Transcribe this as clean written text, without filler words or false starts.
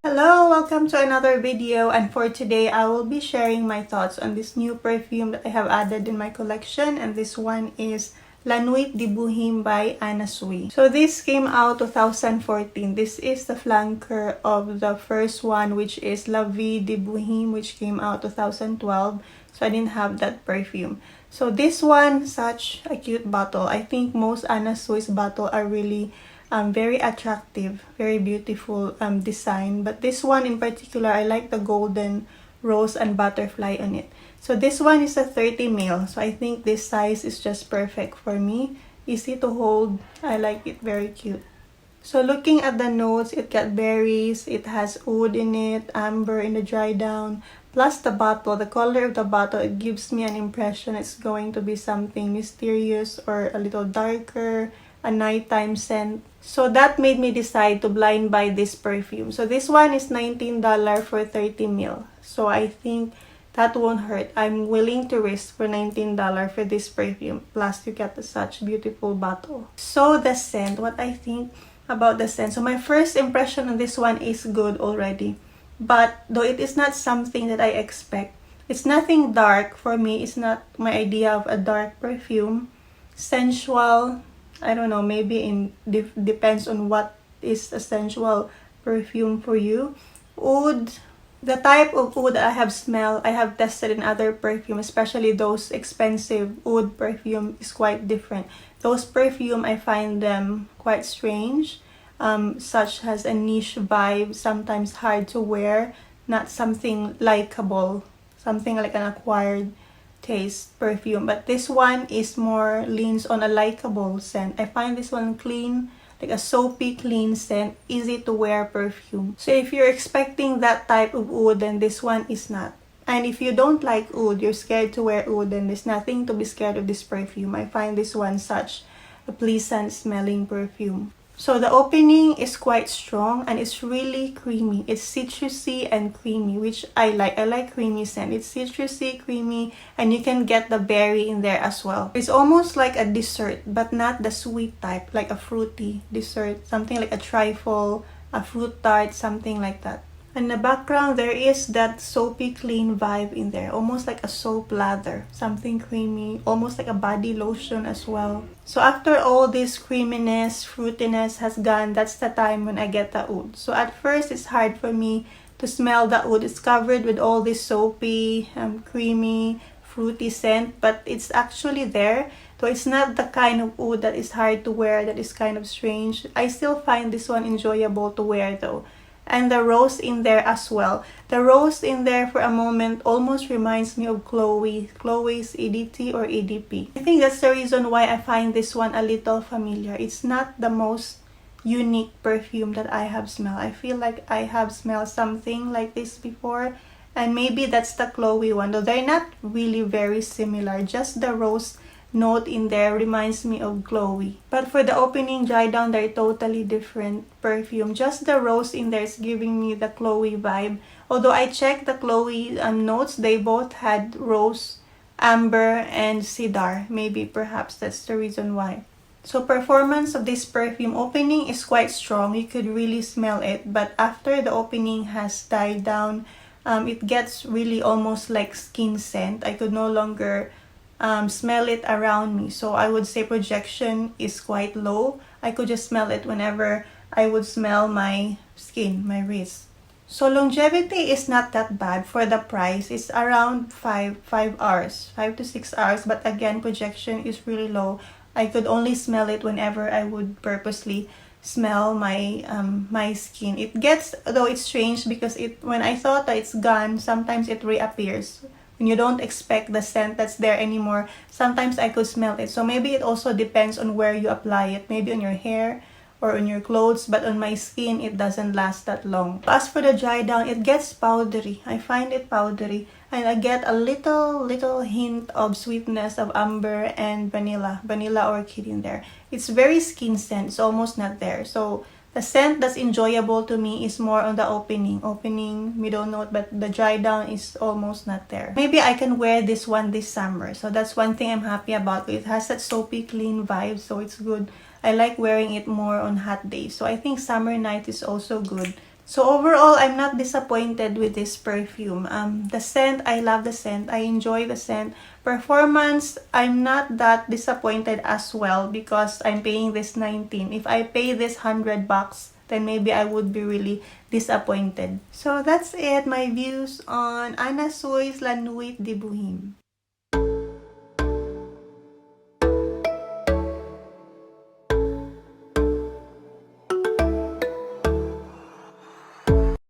Hello, welcome to another video, and for today I will be sharing my thoughts on this new perfume that I have added in my collection, and this one is Nuit de Boheme by Anna Sui. So this came out 2014. This is the flanker of the first one, which is La Vie de Boheme, which came out 2012. So I didn't have that perfume. So this one, such a cute bottle. I think most Anna Sui's bottle are really very attractive, very beautiful design. But this one in particular, I like the golden rose and butterfly on it. So this one is a 30 ml. So I think this size is just perfect for me. Easy to hold. I like it, very cute. So looking at the notes, it got berries, it has oud in it, amber in the dry down. Plus the bottle, the color of the bottle, it gives me an impression it's going to be something mysterious or a little darker, a nighttime scent. So that made me decide to blind buy this perfume. So this one is $19 for 30 ml. So I think that won't hurt. I'm willing to risk for $19 for this perfume. Plus you get such beautiful bottle. So the scent, what I think about the scent. So my first impression on this one is good already. But though it is not something that I expect, it's nothing dark for me. It's not my idea of a dark perfume. Sensual, I don't know, maybe depends on what is a sensual perfume for you. Oud, the type of oud I have smelled, I have tested in other perfume, especially those expensive oud perfume is quite different. Those perfume, I find them quite strange. Such as a niche vibe, sometimes hard to wear, not something likable, something like an acquired taste perfume. But this one is more leans on a likable scent. I find this one clean, like a soapy clean scent, easy to wear perfume. So if you're expecting that type of oud, then this one is not. And if you don't like oud, you're scared to wear oud, then there's nothing to be scared of this perfume. I find this one such a pleasant smelling perfume. So the opening is quite strong and it's really creamy. It's citrusy and creamy, which I like. I like creamy scent. It's citrusy, creamy, and you can get the berry in there as well. It's almost like a dessert, but not the sweet type, like a fruity dessert, something like a trifle, a fruit tart, something like that. In the background, there is that soapy clean vibe in there, almost like a soap lather, something creamy, almost like a body lotion as well. So after all this creaminess, fruitiness has gone, that's the time when I get the oud. So at first, it's hard for me to smell the oud. It's covered with all this soapy, creamy, fruity scent, but it's actually there. So it's not the kind of oud that is hard to wear, that is kind of strange. I still find this one enjoyable to wear though. And the rose in there as well. The rose in there for a moment almost reminds me of Chloe's EDT or EDP. I think that's the reason why I find this one a little familiar. It's not the most unique perfume that I have smelled. I feel like I have smelled something like this before. And maybe that's the Chloe one. Though they're not really very similar. Just the rose note in there reminds me of Chloe. But for the opening dry down, they're totally different perfume. Just the rose in there is giving me the Chloe vibe. Although I checked the Chloe notes, they both had rose, amber, and cedar. Maybe perhaps that's the reason why. So performance of this perfume, opening is quite strong. You could really smell it. But after the opening has died down, it gets really almost like skin scent. I could no longer smell it around me. So I would say projection is quite low. I could just smell it whenever I would smell my skin, my wrist. So longevity is not that bad for the price. It's around 5 hours, 5 to 6 hours. But again, projection is really low. I could only smell it whenever I would purposely smell my my skin. It gets, though it's strange because when I thought that it's gone, sometimes it reappears. When you don't expect the scent that's there anymore, sometimes I could smell it. So maybe it also depends on where you apply it. Maybe on your hair or on your clothes, but on my skin, it doesn't last that long. As for the dry down, it gets powdery. I find it powdery. And I get a little hint of sweetness of amber and vanilla orchid in there. It's very skin scent. It's almost not there. So The scent that's enjoyable to me is more on the opening, middle note, but the dry down is almost not there. Maybe I can wear this one this summer. So that's one thing I'm happy about. It has that soapy clean vibe, so it's good. I like wearing it more on hot days. So I think summer night is also good. So overall, I'm not disappointed with this perfume. The scent, I love the scent. I enjoy the scent. Performance, I'm not that disappointed as well because I'm paying this 19. If I pay this $100, then maybe I would be really disappointed. So that's it, my views on Anna Sui's La Nuit de Boheme.